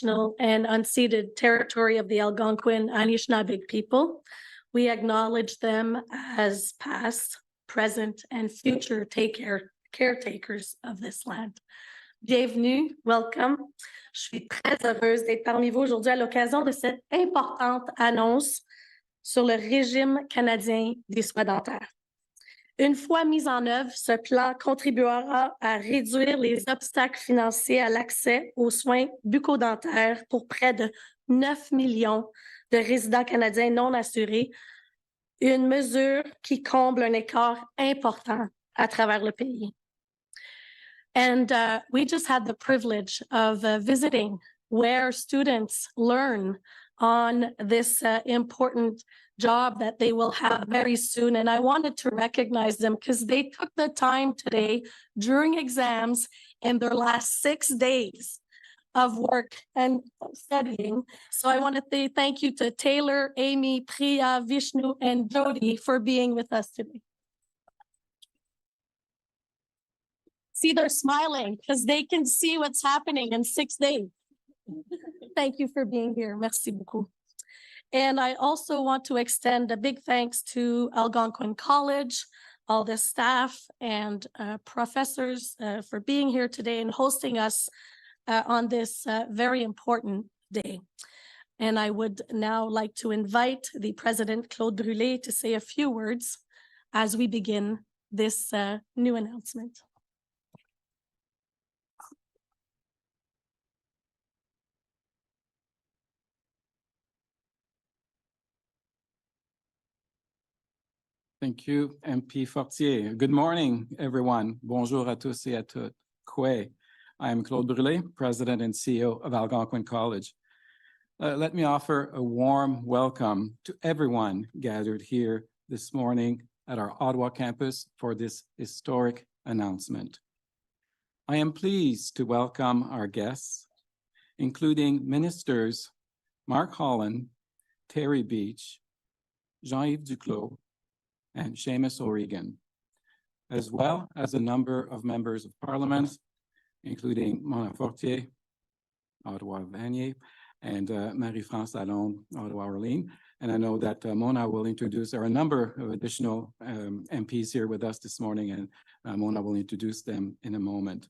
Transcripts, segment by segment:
traditional and unceded territory of the Algonquin Anishinaabe people. We acknowledge them as past, present, and future caretakers of this land. Bienvenue, welcome. Je suis très heureuse d'être parmi vous aujourd'hui à l'occasion de cette importante annonce sur le régime canadien des soins dentaires. Une fois mis en œuvre, ce plan contribuera à réduire les obstacles financiers à l'accès aux soins bucco-dentaires pour près de 9 millions de résidents canadiens non assurés, une mesure qui comble un écart important à travers le pays. And we just had the privilege of visiting where students learn on this important job that they will have very soon. And I wanted to recognize them because they took the time today during exams in their last 6 days of work and studying. So I want to say thank you to Taylor, Amy, Priya, Vishnu, and Jody for being with us today. See, they're smiling because they can see what's happening in 6 days. Thank you for being here. Merci beaucoup. And I also want to extend a big thanks to Algonquin College, all the staff and professors for being here today and hosting us on this very important day. And I would now like to invite the President, Claude Brûlé, to say a few words as we begin this new announcement. Thank you, MP Fortier. Good morning, everyone. Bonjour à tous et à toutes. Kwe. I am Claude Brûlé, President and CEO of Algonquin College. Let me offer a warm welcome to everyone gathered here this morning at our Ottawa campus for this historic announcement. I am pleased to welcome our guests, including Ministers Mark Holland, Terry Beach, Jean-Yves Duclos, and Seamus O'Regan, as well as a number of members of Parliament, including Mona Fortier, Ottawa-Vanier, and Marie-France Lalonde, Ottawa-Orléans. And I know that Mona will introduce, there are a number of additional MPs here with us this morning, and Mona will introduce them in a moment.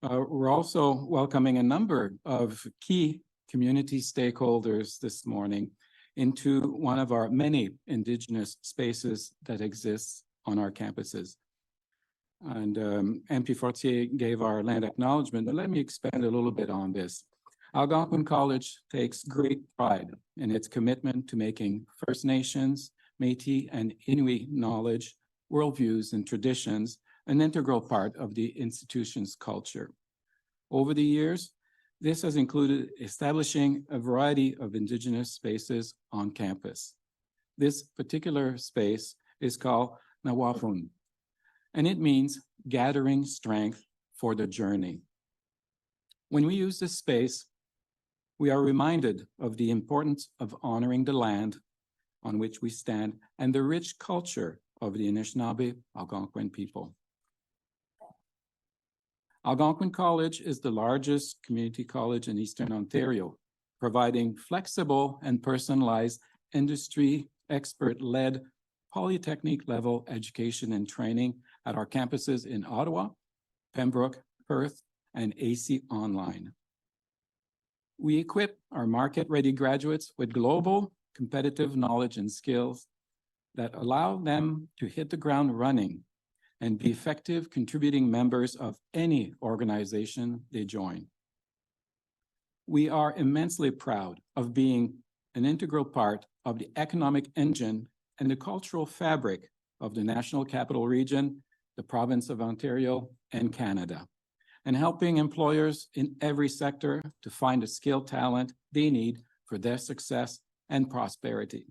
We're also welcoming a number of key community stakeholders this morning into one of our many Indigenous spaces that exists on our campuses. And MP Fortier gave our land acknowledgement, but let me expand a little bit on this. Algonquin College takes great pride in its commitment to making First Nations, Métis, and Inuit knowledge, worldviews, and traditions an integral part of the institution's culture. Over the years, this has included establishing a variety of Indigenous spaces on campus. This particular space is called Nawafun, and it means gathering strength for the journey. When we use this space, we are reminded of the importance of honoring the land on which we stand and the rich culture of the Anishinaabe Algonquin people. Algonquin College is the largest community college in Eastern Ontario, providing flexible and personalized industry expert-led polytechnic-level education and training at our campuses in Ottawa, Pembroke, Perth, and AC Online. We equip our market-ready graduates with global competitive knowledge and skills that allow them to hit the ground running and be effective contributing members of any organization they join. We are immensely proud of being an integral part of the economic engine and the cultural fabric of the National Capital Region, the province of Ontario, and Canada, and helping employers in every sector to find the skilled talent they need for their success and prosperity.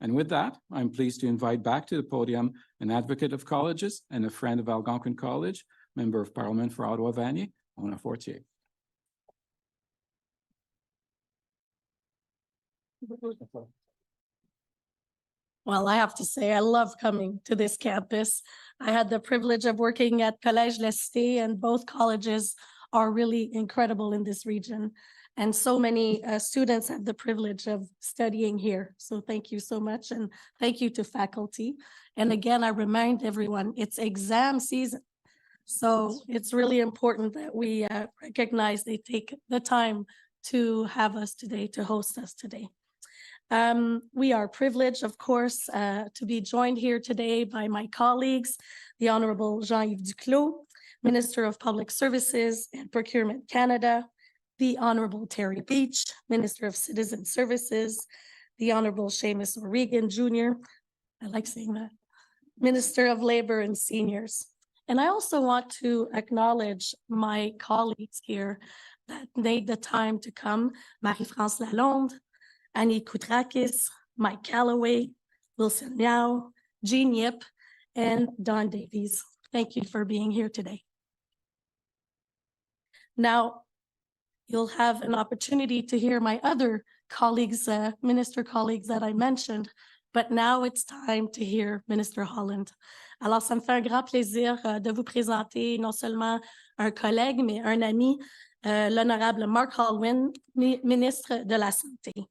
And with that, I'm pleased to invite back to the podium an advocate of colleges and a friend of Algonquin College, Member of Parliament for Ottawa-Vanier, Mona Fortier. Well, I have to say, I love coming to this campus. I had the privilege of working at Collège La Cité, and both colleges are really incredible in this region. And so many students have the privilege of studying here. So thank you so much. And thank you to faculty. And again, I remind everyone, it's exam season. So it's really important that we recognize they take the time to have us today, to host us today. We are privileged, of course, to be joined here today by my colleagues, the Honorable Jean-Yves Duclos, Minister of Public Services and Procurement Canada, the Honorable Terry Beach, Minister of Citizen Services, the Honorable Seamus O'Regan Jr., I like saying that, Minister of Labor and Seniors. And I also want to acknowledge my colleagues here that made the time to come, Marie-France Lalonde, Annie Koutrakis, Mike Calloway, Wilson Miao, Jean Yip, and Don Davies. Thank you for being here today. Now, you'll have an opportunity to hear my other colleagues, minister colleagues that I mentioned, but now it's time to hear Minister Holland. Alors, ça me fait un grand plaisir de vous présenter non seulement un collègue, mais un ami, l'honorable Mark Holwyn, ministre de la Santé.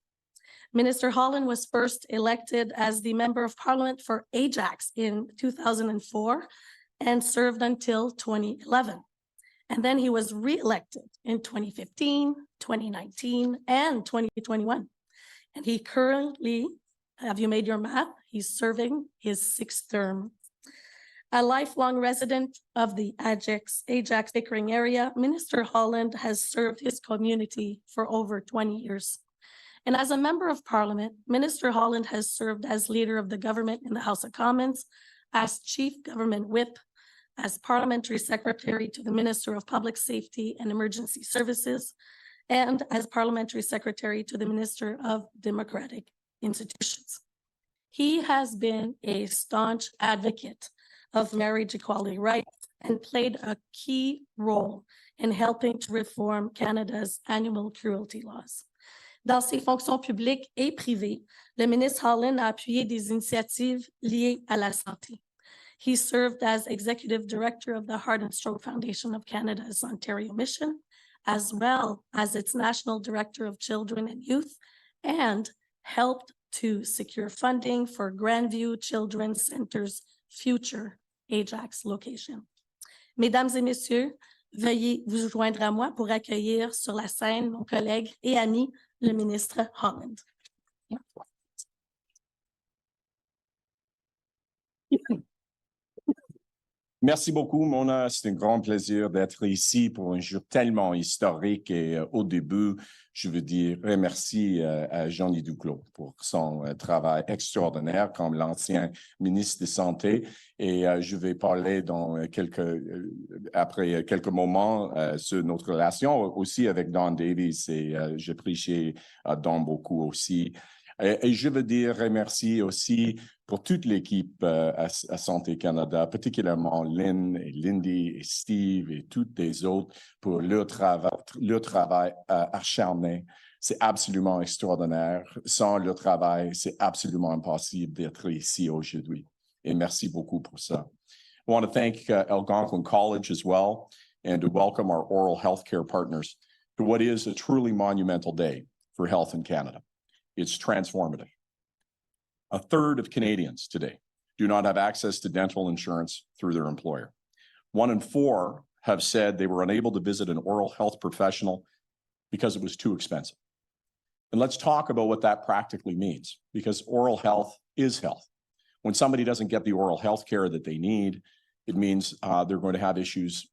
Minister Holland was first elected as the Member of Parliament for Ajax in 2004 and served until 2011. And then he was re-elected in 2015, 2019, and 2021. And he currently, have you made your math? He's serving his 6th term. A lifelong resident of the Ajax Pickering area, Minister Holland has served his community for over 20 years. And as a member of Parliament, Minister Holland has served as leader of the government in the House of Commons, as Chief Government Whip, as Parliamentary Secretary to the Minister of Public Safety and Emergency Services, and as Parliamentary Secretary to the Minister of Democratic Institutions. He has been a staunch advocate of marriage equality rights and played a key role in helping to reform Canada's animal cruelty laws. Dans ses fonctions publiques et privées, le ministre Holland a appuyé des initiatives liées à la santé. He served as Executive Director of the Heart and Stroke Foundation of Canada's Ontario Mission, as well as its National Director of Children and Youth, and helped to secure funding for Grandview Children's Center's future Ajax location. Mesdames et messieurs, veuillez vous joindre à moi pour accueillir sur la scène mon collègue et ami, le ministre Holland. Merci beaucoup, Mona. C'est un grand plaisir d'être ici pour un jour tellement historique. Et au début, je veux dire merci à Jean-Yves Duclos pour son travail extraordinaire comme l'ancien ministre de Santé. Et je vais parler après quelques moments sur notre relation aussi avec Don Davies. Et j'apprécie Don beaucoup aussi. Et je veux dire merci aussi pour toute l'équipe à Santé Canada, particulièrement Lynn et Lindy et Steve et toutes les autres pour leur travail acharné. C'est absolument extraordinaire. Sans leur travail, c'est absolument impossible d'être ici aujourd'hui. Et merci beaucoup pour ça. I want to thank Algonquin College as well and to welcome our oral healthcare partners to what is a truly monumental day for health in Canada. It's transformative. A third of Canadians today do not have access to dental insurance through their employer. 1 in 4 have said they were unable to visit an oral health professional because it was too expensive. And let's talk about what that practically means, because oral health is health. When somebody doesn't get the oral health care that they need, it means they're going to have issues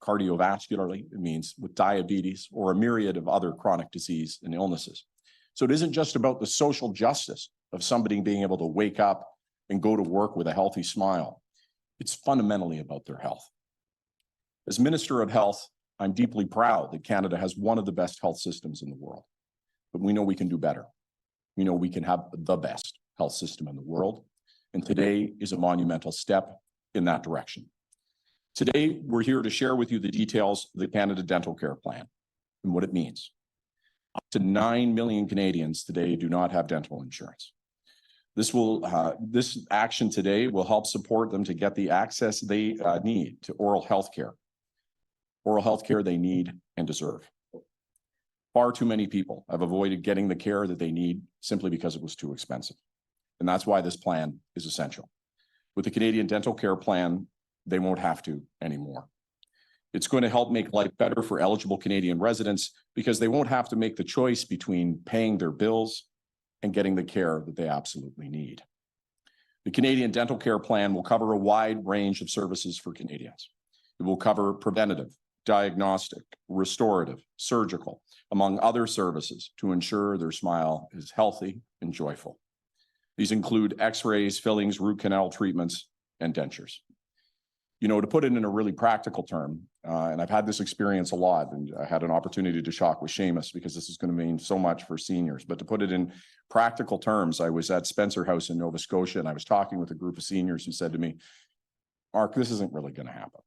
cardiovascularly, it means with diabetes or a myriad of other chronic disease and illnesses. So it isn't just about the social justice of somebody being able to wake up and go to work with a healthy smile. It's fundamentally about their health. As Minister of Health, I'm deeply proud that Canada has one of the best health systems in the world, but we know we can do better. We know we can have the best health system in the world, and today is a monumental step in that direction. Today, we're here to share with you the details of the Canada Dental Care Plan and what it means. Up to 9 million Canadians today do not have dental insurance. This action today will help support them to get the access they need to oral health care they need and deserve. Far too many people have avoided getting the care that they need simply because it was too expensive. And that's why this plan is essential. With the Canadian Dental Care Plan, they won't have to anymore. It's going to help make life better for eligible Canadian residents because they won't have to make the choice between paying their bills and getting the care that they absolutely need. The Canadian Dental Care Plan will cover a wide range of services for Canadians. It will cover preventative, diagnostic, restorative, surgical, among other services to ensure their smile is healthy and joyful. These include x-rays, fillings, root canal treatments, and dentures. You know, to put it in a really practical term, and I've had this experience a lot, and I had an opportunity to talk with Seamus because this is going to mean so much for seniors, but to put it in practical terms, I was at Spencer House in Nova Scotia, and I was talking with a group of seniors who said to me, Mark, this isn't really going to happen.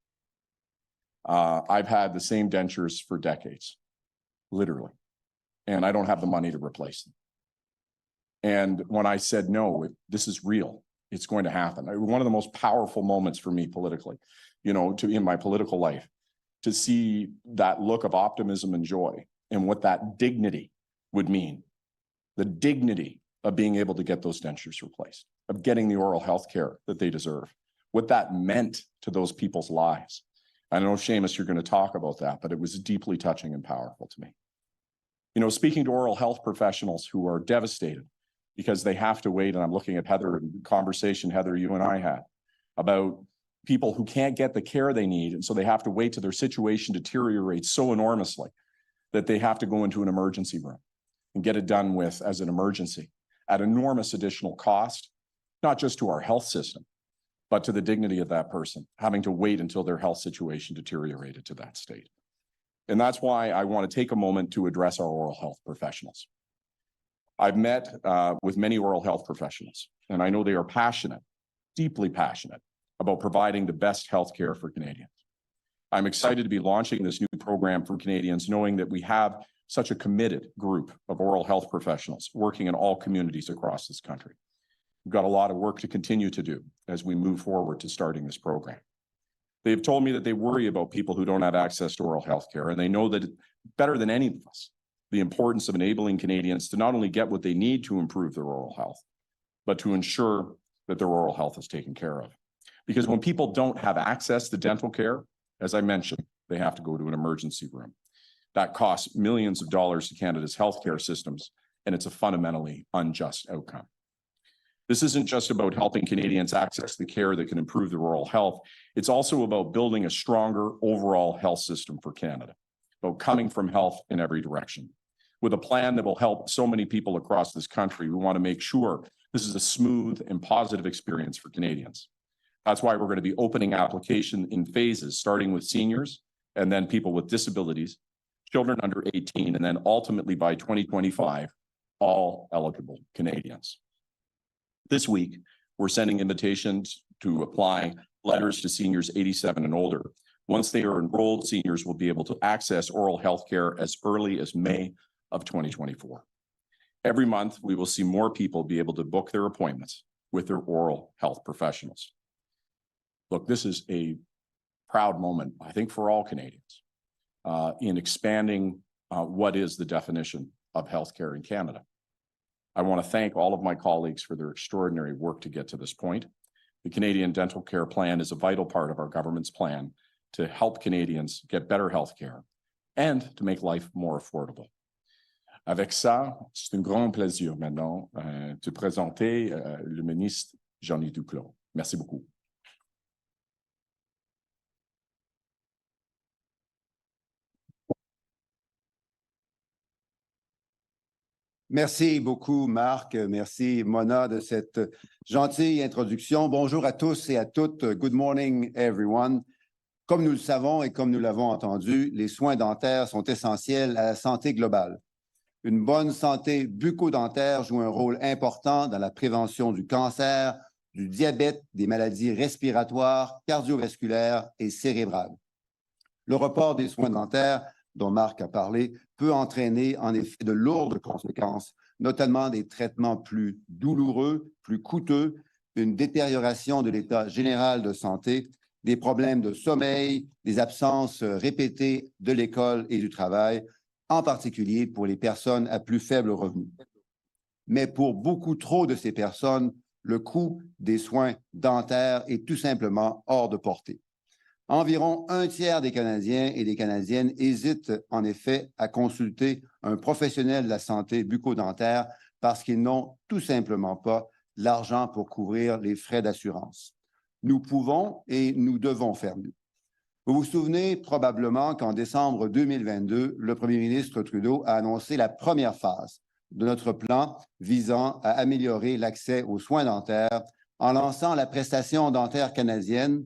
I've had the same dentures for decades, literally, and I don't have the money to replace them. And when I said, no, this is real, it's going to happen. One of the most powerful moments for me politically, you know, in my political life, to see that look of optimism and joy and what that dignity would mean. The dignity of being able to get those dentures replaced, of getting the oral health care that they deserve, what that meant to those people's lives. I know, Seamus, you're going to talk about that, but it was deeply touching and powerful to me. You know, speaking to oral health professionals who are devastated because they have to wait, and I'm looking at Heather, conversation, Heather, you and I had, about people who can't get the care they need, and so they have to wait till their situation deteriorates so enormously that they have to go into an emergency room and get it done with as an emergency at enormous additional cost, not just to our health system, but to the dignity of that person, having to wait until their health situation deteriorated to that state. And that's why I want to take a moment to address our oral health professionals. I've met with many oral health professionals, and I know they are passionate, deeply passionate, about providing the best health care for Canadians. I'm excited to be launching this new program for Canadians, knowing that we have such a committed group of oral health professionals working in all communities across this country. We've got a lot of work to continue to do as we move forward to starting this program. They've told me that they worry about people who don't have access to oral health care, and they know that better than any of us, the importance of enabling Canadians to not only get what they need to improve their oral health, but to ensure that their oral health is taken care of. Because when people don't have access to dental care, as I mentioned, they have to go to an emergency room. That costs millions of dollars to Canada's healthcare systems, and it's a fundamentally unjust outcome. This isn't just about helping Canadians access the care that can improve their oral health. It's also about building a stronger overall health system for Canada, about coming from health in every direction. With a plan that will help so many people across this country, we want to make sure this is a smooth and positive experience for Canadians. That's why we're going to be opening application in phases, starting with seniors and then people with disabilities, children under 18, and then ultimately by 2025, all eligible Canadians. This week, we're sending invitations to apply letters to seniors 87 and older. Once they are enrolled, seniors will be able to access oral health care as early as May of 2024. Every month, we will see more people be able to book their appointments with their oral health professionals. Look, this is a proud moment, I think, for all Canadians in expanding what is the definition of healthcare in Canada. I want to thank all of my colleagues for their extraordinary work to get to this point. The Canadian Dental Care Plan is a vital part of our government's plan to help Canadians get better health care and to make life more affordable. Avec ça, c'est un grand plaisir maintenant de présenter le ministre Jean-Yves Duclos. Merci beaucoup. Merci beaucoup, Marc. Merci, Mona, de cette gentille introduction. Bonjour à tous et à toutes. Good morning, everyone. Comme nous le savons et comme nous l'avons entendu, les soins dentaires sont essentiels à la santé globale. Une bonne santé bucco-dentaire joue un rôle important dans la prévention du cancer, du diabète, des maladies respiratoires, cardiovasculaires et cérébrales. Le report des soins dentaires, dont Marc a parlé, peut entraîner en effet de lourdes conséquences, notamment des traitements plus douloureux, plus coûteux, une détérioration de l'état général de santé, des problèmes de sommeil, des absences répétées de l'école et du travail, en particulier pour les personnes à plus faible revenu. Mais pour beaucoup trop de ces personnes, le coût des soins dentaires est tout simplement hors de portée. Environ un tiers des Canadiens et des Canadiennes hésitent en effet à consulter un professionnel de la santé bucco-dentaire parce qu'ils n'ont tout simplement pas l'argent pour couvrir les frais d'assurance. Nous pouvons et nous devons faire mieux. Vous vous souvenez probablement qu'en décembre 2022, le premier ministre Trudeau a annoncé la première phase de notre plan visant à améliorer l'accès aux soins dentaires en lançant la prestation dentaire canadienne,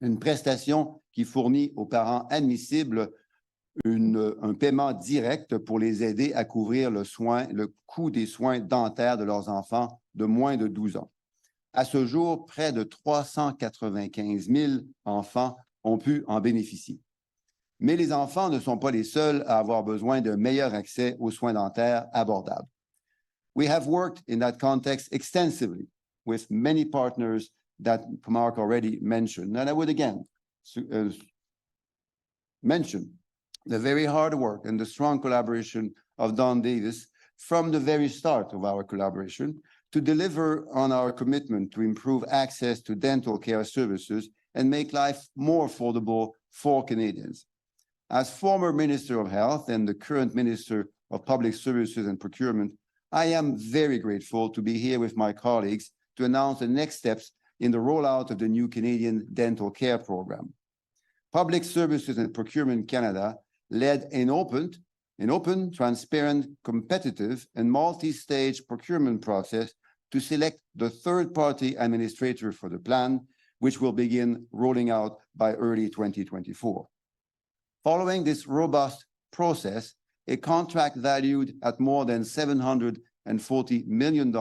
une prestation qui fournit aux parents admissibles un paiement direct pour les aider à couvrir le coût des soins dentaires de leurs enfants de moins de 12 ans. À ce jour, près de 395 000 enfants ont pu en bénéficier. Mais les enfants ne sont pas les seuls à avoir besoin d'un meilleur accès aux soins dentaires abordables. We have worked in that context extensively with many partners that Mark already mentioned. And I would again mention the very hard work and the strong collaboration of Don Davis from the very start of our collaboration to deliver on our commitment to improve access to dental care services and make life more affordable for Canadians. As former Minister of Health and the current Minister of Public Services and Procurement, I am very grateful to be here with my colleagues to announce the next steps in the rollout of the new Canadian Dental Care Program. Public Services and Procurement Canada led an open, transparent, competitive, and multi-stage procurement process to select the third-party administrator for the plan, which will begin rolling out by early 2024. Following this robust process, a contract valued at more than $740 million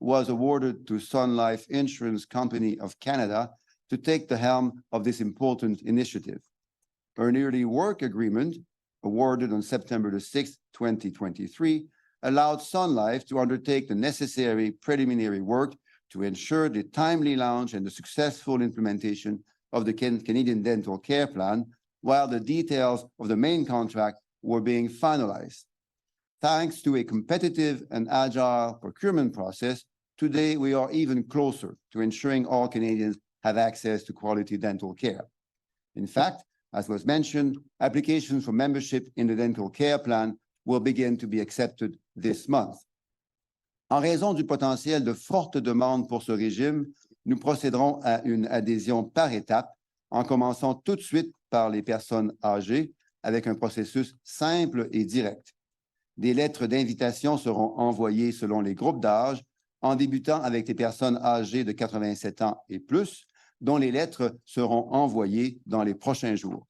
was awarded to Sun Life Insurance Company of Canada to take the helm of this important initiative. An early work agreement awarded on September 6, 2023, allowed Sun Life to undertake the necessary preliminary work to ensure the timely launch and the successful implementation of the Canadian Dental Care Plan, while the details of the main contract were being finalized. Thanks to a competitive and agile procurement process, today we are even closer to ensuring all Canadians have access to quality dental care. In fact, as was mentioned, applications for membership in the Dental Care Plan will begin to be accepted this month. En raison du potentiel de forte demande pour ce régime, nous procéderons à une adhésion par étapes, en commençant tout de suite par les personnes âgées, avec un processus simple et direct. Des lettres d'invitation seront envoyées selon les groupes d'âge, en débutant avec les personnes âgées de 87 ans et plus, dont les lettres seront envoyées dans les prochains jours.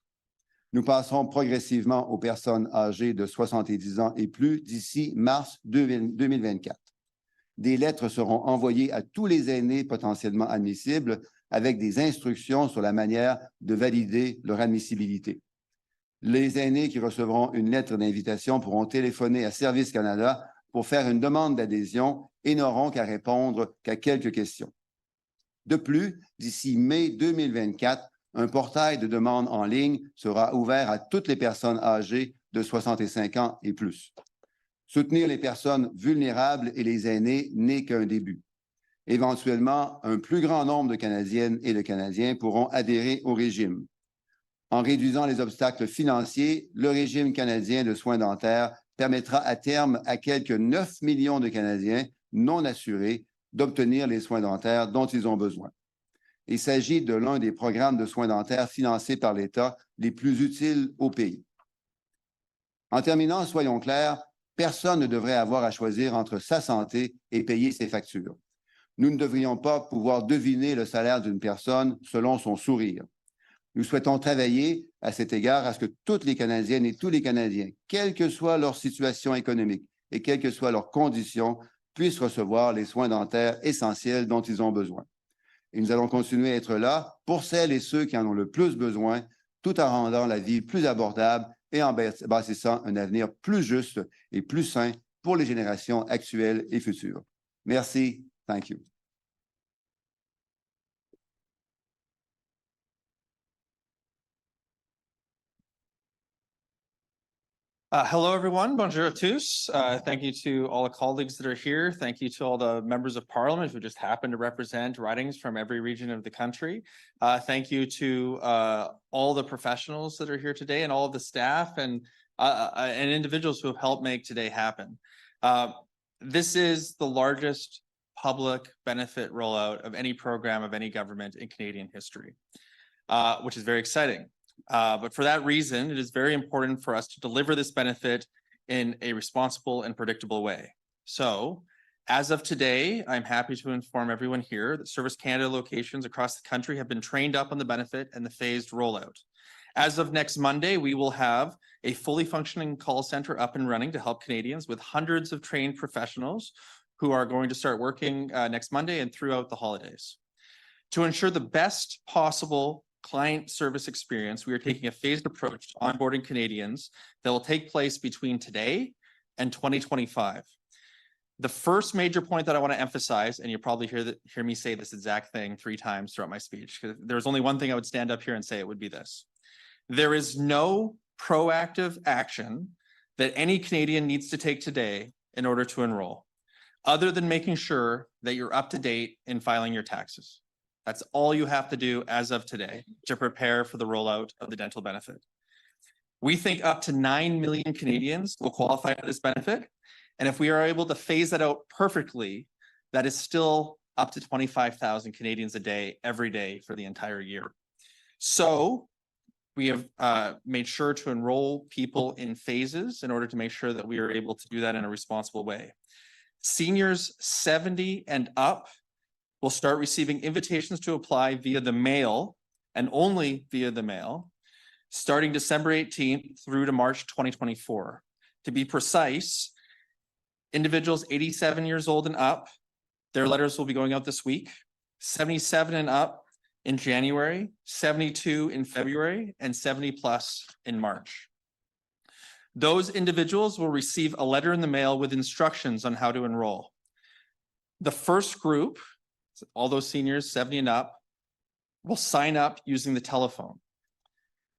Nous passerons progressivement aux personnes âgées de 70 ans et plus d'ici mars 2024. Des lettres seront envoyées à tous les aînés potentiellement admissibles avec des instructions sur la manière de valider leur admissibilité. Les aînés qui recevront une lettre d'invitation pourront téléphoner à Service Canada pour faire une demande d'adhésion et n'auront qu'à répondre qu'à quelques questions. De plus, d'ici mai 2024, un portail de demande en ligne sera ouvert à toutes les personnes âgées de 65 ans et plus. Soutenir les personnes vulnérables et les aînés n'est qu'un début. Éventuellement, un plus grand nombre de Canadiennes et de Canadiens pourront adhérer au régime. En réduisant les obstacles financiers, le régime canadien de soins dentaires permettra à terme à quelques 9 millions de Canadiens non assurés d'obtenir les soins dentaires dont ils ont besoin. Il s'agit de l'un des programmes de soins dentaires financés par l'État les plus utiles au pays. En terminant, soyons clairs, personne ne devrait avoir à choisir entre sa santé et payer ses factures. Nous ne devrions pas pouvoir deviner le salaire d'une personne selon son sourire. Nous souhaitons travailler à cet égard à ce que toutes les Canadiennes et tous les Canadiens, quelle que soit leur situation économique et quelles que soient leurs conditions, puissent recevoir les soins dentaires essentiels dont ils ont besoin. Et nous allons continuer à être là pour celles et ceux qui en ont le plus besoin, tout en rendant la vie plus abordable et en bâtissant un avenir plus juste et plus sain pour les générations actuelles et futures. Merci. Thank you. Hello, everyone. Bonjour à tous. Thank you to all the colleagues that are here. Thank you to all the members of parliament who just happen to represent ridings from every region of the country. Thank you to all the professionals that are here today and all of the staff and individuals who have helped make today happen. This is the largest public benefit rollout of any program of any government in Canadian history, which is very exciting. But for that reason, it is very important for us to deliver this benefit in a responsible and predictable way. So, as of today, I'm happy to inform everyone here that Service Canada locations across the country have been trained up on the benefit and the phased rollout. As of next Monday, we will have a fully functioning call center up and running to help Canadians with hundreds of trained professionals who are going to start working next Monday and throughout the holidays. To ensure the best possible client service experience, we are taking a phased approach to onboarding Canadians that will take place between today and 2025. The first major point that I want to emphasize, and you'll probably hear me say this exact thing 3 times throughout my speech, because there's only one thing I would stand up here and say, it would be this. There is no proactive action that any Canadian needs to take today in order to enroll, other than making sure that you're up to date in filing your taxes. That's all you have to do as of today to prepare for the rollout of the dental benefit. We think up to 9 million Canadians will qualify for this benefit. And if we are able to phase that out perfectly, that is still up to 25,000 Canadians a day, every day for the entire year. So we have made sure to enroll people in phases in order to make sure that we are able to do that in a responsible way. Seniors 70 and up will start receiving invitations to apply via the mail and only via the mail, starting December 18th through to March 2024. To be precise, individuals 87 years old and up, their letters will be going out this week, 77 and up in January, 72 in February, and 70 plus in March. Those individuals will receive a letter in the mail with instructions on how to enroll. The first group, all those seniors 70 and up, will sign up using the telephone.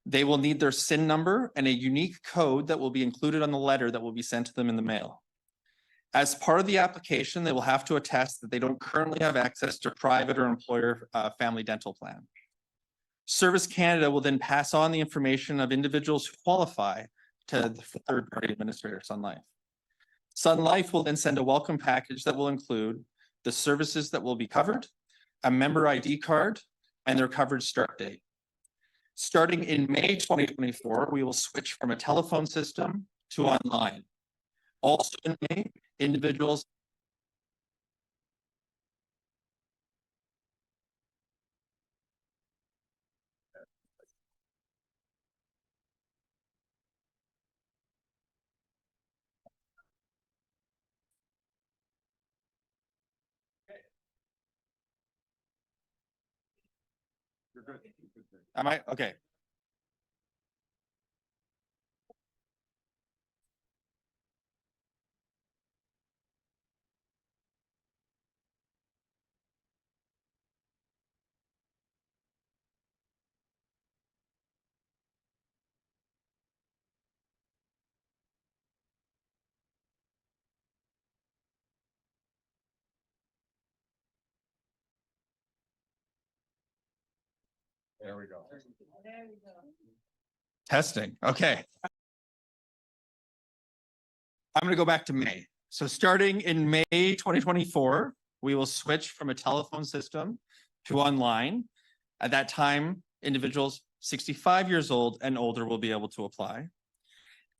They will need their SIN number and a unique code that will be included on the letter that will be sent to them in the mail. As part of the application, they will have to attest that they don't currently have access to private or employer family dental plan. Service Canada will then pass on the information of individuals who qualify to the third-party administrator, Sun Life. Sun Life will then send a welcome package that will include the services that will be covered, a member ID card, and their coverage start date. Starting in May 2024, we will switch from a telephone system to online. Also in May, individuals Am I? Okay. There we go. Testing. Okay. I'm going to go back to May. So starting in May 2024, we will switch from a telephone system to online. At that time, individuals 65 years old and older will be able to apply.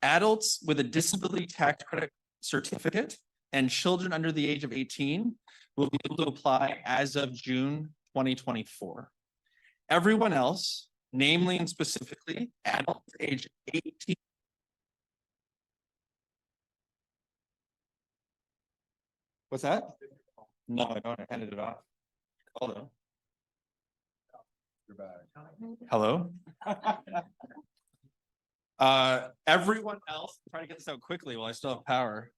Adults with a disability tax credit certificate and children under the age of 18 will be able to apply as of June 2024. Everyone else, namely and specifically adults age 18. What's that? No, I don't. I handed it off. Hello. You're back. Hello. Everyone else, try to get this out quickly while I still have power.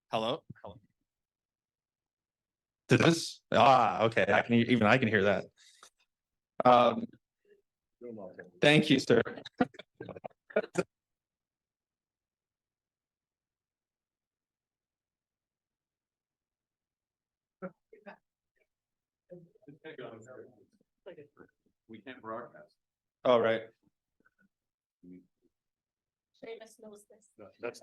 Hello. Hello. Did this? Okay. I can hear that. Thank you, sir. We can't broadcast. Oh, right. Seamus knows this. That's.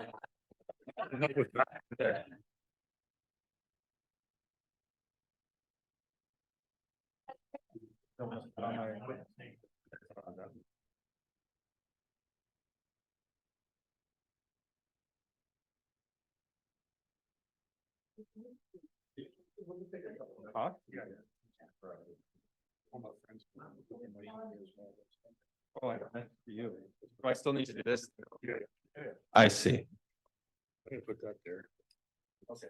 Huh? Oh, I meant for you. Do I still need to do this? I see. Put that there. Okay.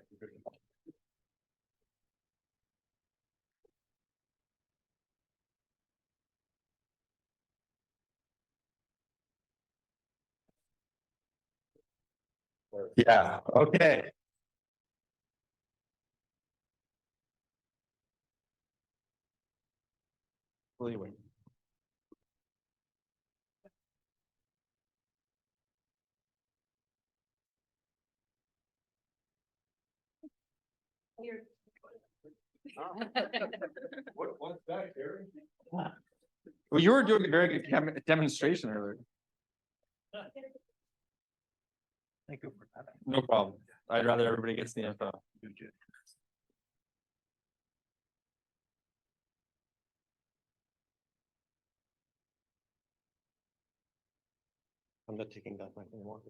Yeah, okay. Anyway. What's that, Gary? Well, you were doing a very good demonstration earlier. Thank you for that. No problem. I'd rather everybody gets the info. I'm not taking that mic anymore.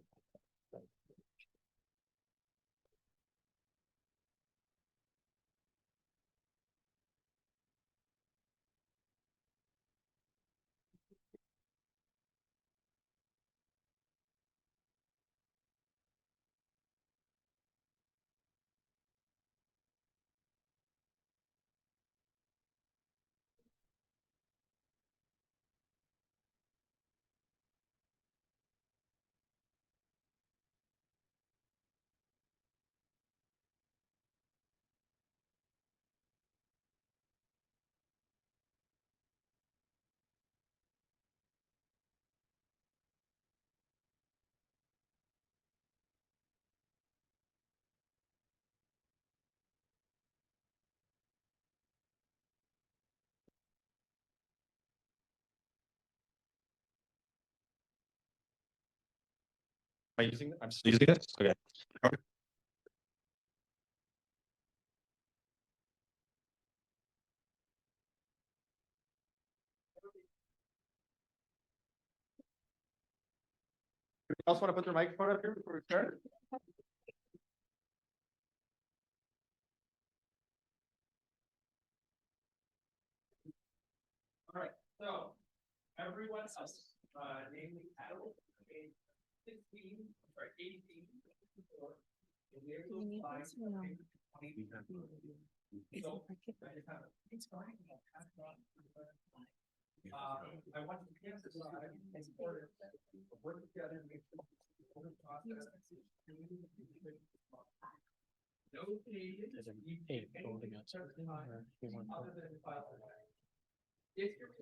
Am I using, I'm still using this? Okay. Anybody else want to put their microphone up here before we start? All right, so everyone else, namely adult, age 16, sorry, 18. And they're to apply for the 2020. So, I want to emphasize the importance of working together and make sure the process. No Canadian. Other than. If you're